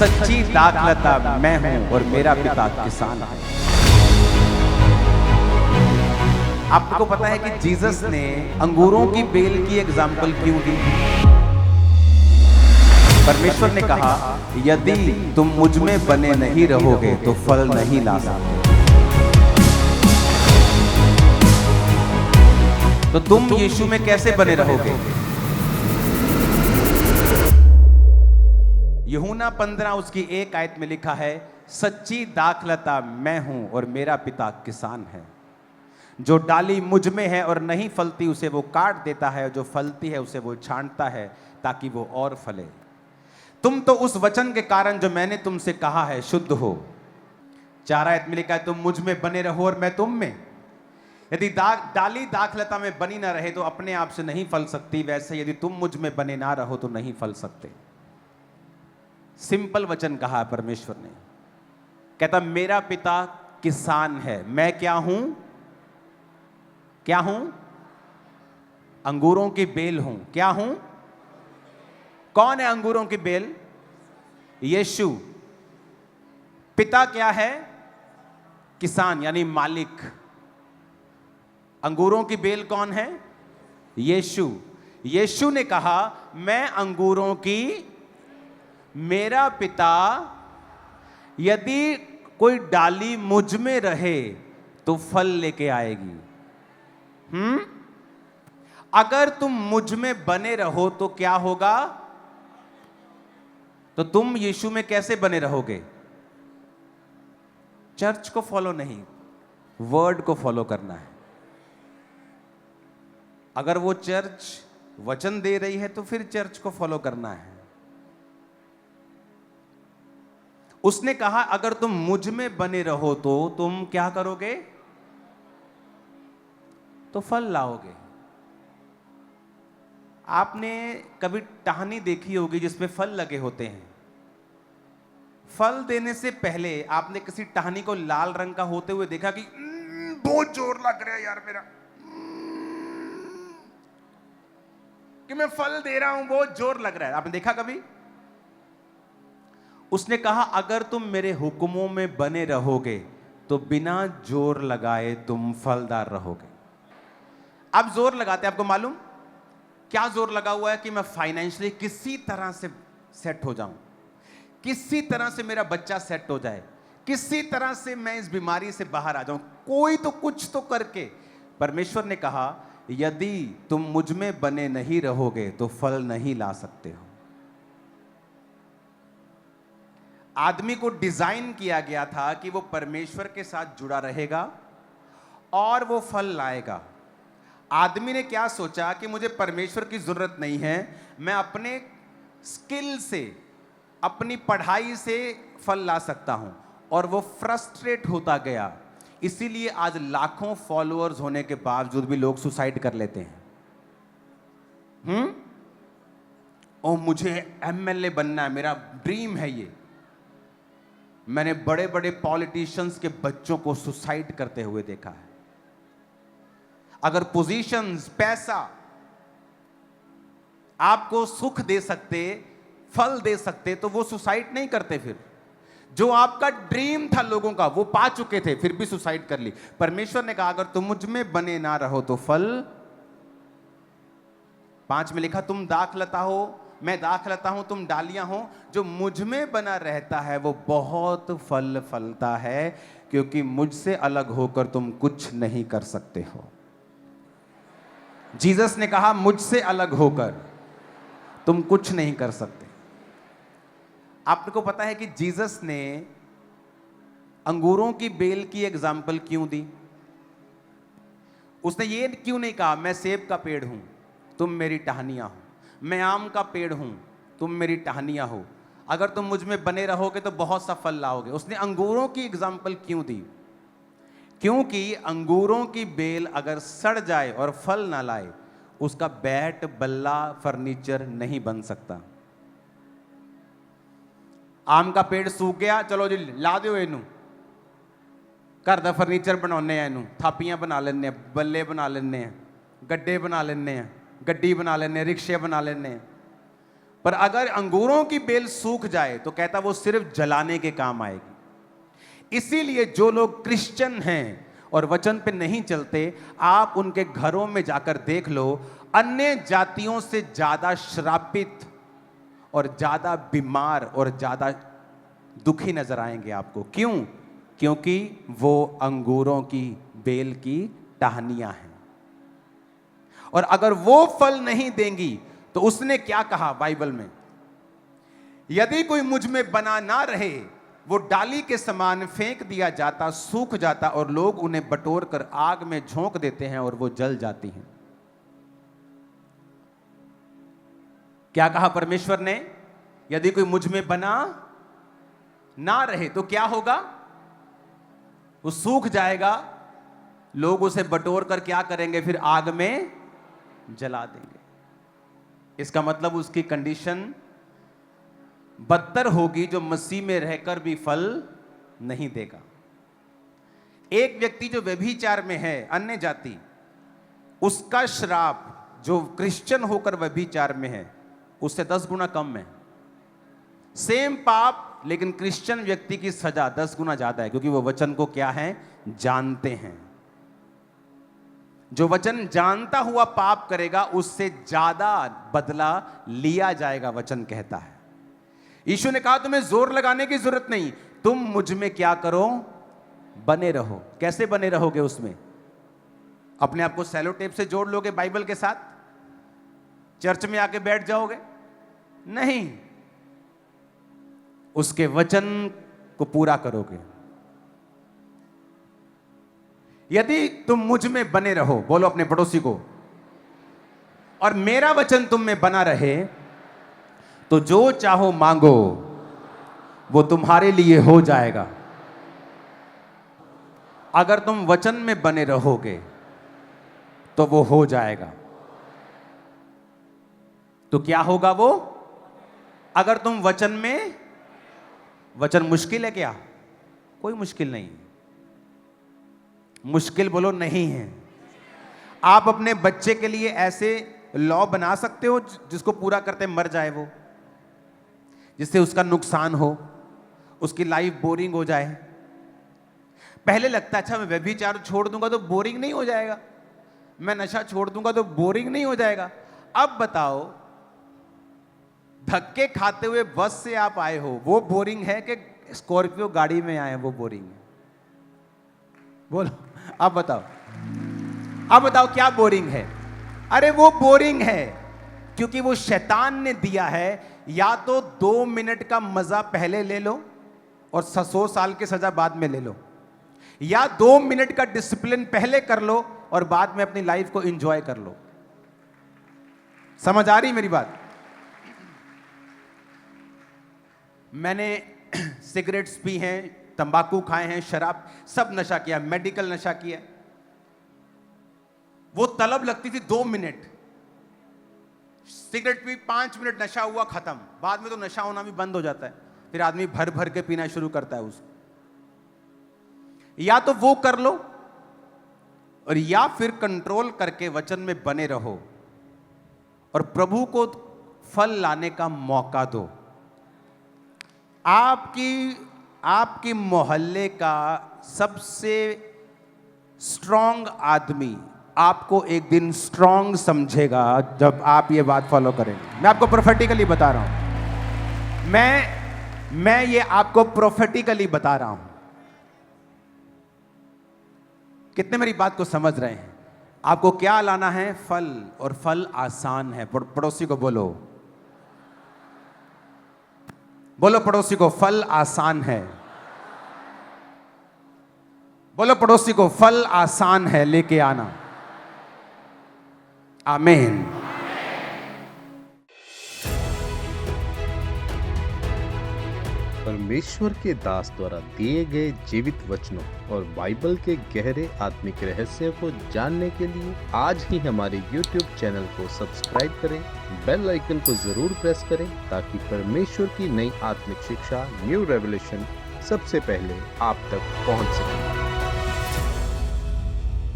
सच्ची दाखलता मैं हूं और मेरा पिता किसान है। आपको पता है कि जीसस ने अंगूरों की बेल की एग्जाम्पल क्यों दी? परमेश्वर ने कहा, यदि तुम मुझ में बने नहीं रहोगे तो फल नहीं ला सकते। तो तुम यीशु में कैसे बने रहोगे? यूहन्ना 15 उसकी 1 आयत में लिखा है, सच्ची दाखलता मैं हूं और मेरा पिता किसान है। जो डाली मुझ में है और नहीं फलती उसे वो काट देता है, जो फलती है उसे वो छांटता है ताकि वो और फले। तुम तो उस वचन के कारण जो मैंने तुमसे कहा है शुद्ध हो। 4 आयत में लिखा है, तुम मुझ में बने रहो और मैं तुम में। यदि डाली दाखलता में बनी ना रहे तो अपने आप से नहीं फल सकती, वैसे यदि तुम मुझ में बने ना रहो तो नहीं फल सकते। सिंपल वचन कहा है परमेश्वर ने। कहता मेरा पिता किसान है, मैं क्या हूं? क्या हूं? अंगूरों की बेल हूं। क्या हूं? कौन है अंगूरों की बेल? यीशु। पिता क्या है? किसान यानी मालिक। अंगूरों की बेल कौन है? यीशु। यीशु ने कहा, मैं अंगूरों की, मेरा पिता, यदि कोई डाली मुझ में रहे तो फल लेके आएगी। अगर तुम मुझ में बने रहो तो क्या होगा? तो तुम यीशु में कैसे बने रहोगे? चर्च को फॉलो नहीं, वर्ड को फॉलो करना है। अगर वो चर्च वचन दे रही है तो फिर चर्च को फॉलो करना है। उसने कहा अगर तुम मुझ में बने रहो तो तुम क्या करोगे? तो फल लाओगे। आपने कभी टहनी देखी होगी जिसमें फल लगे होते हैं। फल देने से पहले आपने किसी टहनी को लाल रंग का होते हुए देखा कि बहुत जोर लग रहा है यार मेरा, कि मैं फल दे रहा हूं, बहुत जोर लग रहा है। आपने देखा कभी? उसने कहा अगर तुम मेरे हुक्मों में बने रहोगे तो बिना जोर लगाए तुम फलदार रहोगे। आप जोर लगाते हैं, आपको मालूम क्या जोर लगा हुआ है? कि मैं फाइनेंशियली किसी तरह से सेट हो जाऊं, किसी तरह से मेरा बच्चा सेट हो जाए, किसी तरह से मैं इस बीमारी से बाहर आ जाऊं, कोई तो कुछ तो करके। परमेश्वर ने कहा यदि तुम मुझ में बने नहीं रहोगे तो फल नहीं ला सकते हो। आदमी को डिजाइन किया गया था कि वो परमेश्वर के साथ जुड़ा रहेगा और वो फल लाएगा। आदमी ने क्या सोचा कि मुझे परमेश्वर की जरूरत नहीं है, मैं अपने स्किल से, अपनी पढ़ाई से फल ला सकता हूं, और वो फ्रस्ट्रेट होता गया। इसीलिए आज लाखों फॉलोअर्स होने के बावजूद भी लोग सुसाइड कर लेते हैं। ओ मुझे एमएलए बनना है, मेरा ड्रीम है ये। मैंने बड़े बड़े पॉलिटिशियंस के बच्चों को सुसाइड करते हुए देखा है। अगर पोजीशंस, पैसा आपको सुख दे सकते, फल दे सकते, तो वो सुसाइड नहीं करते। फिर जो आपका ड्रीम था लोगों का वो पा चुके थे, फिर भी सुसाइड कर ली। परमेश्वर ने कहा अगर तुम मुझ में बने ना रहो तो फल। 5 में लिखा, तुम दाखलता हो, मैं दाखलता हूं, तुम डालियां हो। जो मुझ में बना रहता है वो बहुत फल फलता है, क्योंकि मुझसे अलग होकर तुम कुछ नहीं कर सकते हो। जीसस ने कहा मुझसे अलग होकर तुम कुछ नहीं कर सकते। आपको पता है कि जीसस ने अंगूरों की बेल की एग्जाम्पल क्यों दी? उसने ये क्यों नहीं कहा मैं सेब का पेड़ हूं, तुम मेरी टहनियां हो, मैं आम का पेड़ हूं, तुम मेरी टहनियां हो, अगर तुम मुझ में बने रहोगे तो बहुत सा फल लाओगे। उसने अंगूरों की एग्जाम्पल क्यों दी? क्योंकि अंगूरों की बेल अगर सड़ जाए और फल ना लाए, उसका बैट, बल्ला, फर्नीचर नहीं बन सकता। आम का पेड़ सूख गया, चलो जी ला दो इनू, घर का फर्नीचर बनाने हैं, इनू थापियां बना लेने, बल्ले बना लेने, गड्ढे बना लेने, गड्डी बना लेने, रिक्शे बना लेने। पर अगर अंगूरों की बेल सूख जाए तो कहता वो सिर्फ जलाने के काम आएगी। इसीलिए जो लोग क्रिश्चियन हैं और वचन पे नहीं चलते, आप उनके घरों में जाकर देख लो, अन्य जातियों से ज्यादा श्रापित और ज्यादा बीमार और ज्यादा दुखी नजर आएंगे आपको। क्यों? क्योंकि वो अंगूरों की बेल की टहनियां हैं। और अगर वो फल नहीं देंगी तो उसने क्या कहा बाइबल में, यदि कोई मुझ में बना ना रहे वो डाली के समान फेंक दिया जाता, सूख जाता और लोग उन्हें बटोर कर आग में झोंक देते हैं और वो जल जाती हैं। क्या कहा परमेश्वर ने? यदि कोई मुझ में बना ना रहे तो क्या होगा? वो सूख जाएगा, लोग उसे बटोर कर क्या करेंगे? फिर आग में जला देंगे। इसका मतलब उसकी कंडीशन बदतर होगी, जो मसीह में रहकर भी फल नहीं देगा। एक व्यक्ति जो व्यभिचार में है, अन्य जाति, उसका श्राप जो क्रिश्चियन होकर व्यभिचार में है उससे 10 गुना कम है। सेम पाप, लेकिन क्रिश्चियन व्यक्ति की सजा 10 गुना ज्यादा है, क्योंकि वो वचन को क्या है? जानते हैं। जो वचन जानता हुआ पाप करेगा उससे ज्यादा बदला लिया जाएगा, वचन कहता है। यीशु ने कहा तुम्हें जोर लगाने की जरूरत नहीं, तुम मुझ में क्या करो? बने रहो। कैसे बने रहोगे? उसमें अपने आप को सेलो टेप से जोड़ लोगे बाइबल के साथ? चर्च में आके बैठ जाओगे? नहीं, उसके वचन को पूरा करोगे। यदि तुम मुझ में बने रहो, बोलो अपने पड़ोसी को, और मेरा वचन तुम में बना रहे, तो जो चाहो मांगो वो तुम्हारे लिए हो जाएगा। अगर तुम वचन में बने रहोगे तो वो हो जाएगा। तो क्या होगा वो? अगर तुम वचन में, वचन मुश्किल है क्या? कोई मुश्किल नहीं। मुश्किल बोलो नहीं है। आप अपने बच्चे के लिए ऐसे लॉ बना सकते हो जिसको पूरा करते मर जाए वो, जिससे उसका नुकसान हो, उसकी लाइफ बोरिंग हो जाए। पहले लगता अच्छा मैं व्यभिचार छोड़ दूंगा तो बोरिंग नहीं हो जाएगा, मैं नशा छोड़ दूंगा तो बोरिंग नहीं हो जाएगा। अब बताओ, धक्के खाते हुए बस से आप आए हो, वो बोरिंग है कि स्कॉर्पियो गाड़ी में आए वो बोरिंग है? बोलो, अब बताओ, अब बताओ क्या बोरिंग है? अरे वो बोरिंग है क्योंकि वो शैतान ने दिया है। या तो 2 मिनट का मजा पहले ले लो और 100 साल की सजा बाद में ले लो, या 2 मिनट का डिसिप्लिन पहले कर लो और बाद में अपनी लाइफ को एंजॉय कर लो। समझ आ रही मेरी बात? मैंने सिगरेट्स पी हैं, तंबाकू खाए हैं, शराब, सब नशा किया, मेडिकल नशा किया। वो तलब लगती थी 2 मिनट, सिगरेट पी 5 मिनट, नशा हुआ खत्म। बाद में तो नशा होना भी बंद हो जाता है, फिर आदमी भर भर के पीना शुरू करता है उसको। या तो वो कर लो, और या फिर कंट्रोल करके वचन में बने रहो और प्रभु को फल लाने का मौका दो। आपकी मोहल्ले का सबसे स्ट्रांग आदमी आपको एक दिन स्ट्रांग समझेगा जब आप ये बात फॉलो करेंगे। मैं आपको प्रोफेटिकली बता रहा हूं, मैं ये आपको प्रोफेटिकली बता रहा हूं। कितने मेरी बात को समझ रहे हैं? आपको क्या लाना है? फल, और फल आसान है। पड़ोसी को बोलो, बोलो पड़ोसी को, फल आसान है। बोलो पड़ोसी को, फल आसान है, लेके आना। आमीन। परमेश्वर के दास द्वारा दिए गए जीवित वचनों और बाइबल के गहरे आत्मिक रहस्य को जानने के लिए आज ही हमारे YouTube चैनल को सब्सक्राइब करें, बेल आइकन को जरूर प्रेस करें ताकि परमेश्वर की नई आत्मिक शिक्षा, न्यू रेवलेशन सबसे पहले आप तक पहुंच सके।